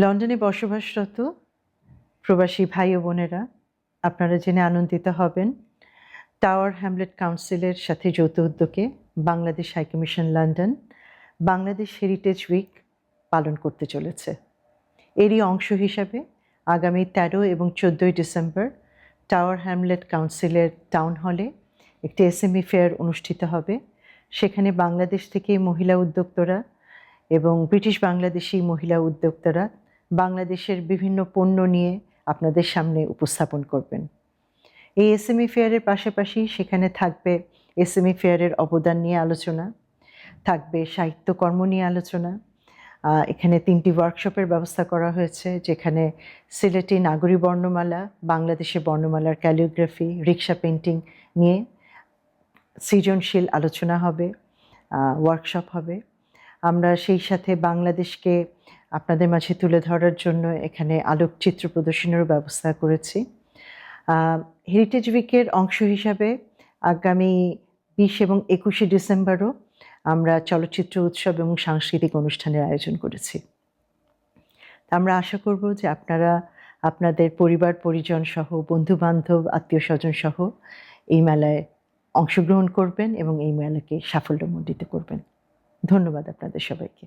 লন্ডনে বসবাসরত প্রবাসী ভাই ও বোনেরা, আপনারা জেনে আনন্দিত হবেন টাওয়ার হ্যামলেট কাউন্সিলের সাথে যৌথ উদ্যোগে Bangladesh high commission London Bangladesh heritage week পালন করতে চলেছে। এরই অংশ হিসাবে আগামী 13 এবং 14 ডিসেম্বর টাওয়ার হ্যামলেট কাউন্সিলের টাউন হলে একটি এসএমই ফেয়ার অনুষ্ঠিত হবে। সেখানে বাংলাদেশ থেকে মহিলা উদ্যোক্তারা এবং ব্রিটিশ বাংলাদেশি মহিলা উদ্যোক্তারা বাংলাদেশের বিভিন্ন পণ্য নিয়ে আপনাদের সামনে উপস্থাপন করবেন। এই এসএমই ফেয়ারের পাশাপাশি সেখানে থাকবে এসএমই ফেয়ারের অবদান নিয়ে আলোচনা, থাকবে সাহিত্যকর্ম নিয়ে আলোচনা। এখানে 3টি ওয়ার্কশপের ব্যবস্থা করা হয়েছে, যেখানে সিলেটি নাগরী বর্ণমালা, বাংলাদেশের বর্ণমালার ক্যালিগ্রাফি, রিক্সা পেন্টিং নিয়ে সৃজনশীল আলোচনা হবে, ওয়ার্কশপ হবে। আমরা সেই সাথে বাংলাদেশকে আপনাদের মাঝে তুলে ধরার জন্য এখানে আলোকচিত্র প্রদর্শনেরও ব্যবস্থা করেছি। হেরিটেজ উইকের অংশ হিসাবে আগামী 20 এবং 21শে ডিসেম্বরও আমরা চলচ্চিত্র উৎসব এবং সাংস্কৃতিক অনুষ্ঠানের আয়োজন করেছি। আমরা আশা করব যে আপনারা আপনাদের পরিবার পরিজন সহ, বন্ধুবান্ধব, আত্মীয় স্বজন সহ এই মেলায় অংশগ্রহণ করবেন এবং এই মেলাকে সাফল্যমণ্ডিত করবেন। ধন্যবাদ আপনাদের সবাইকে।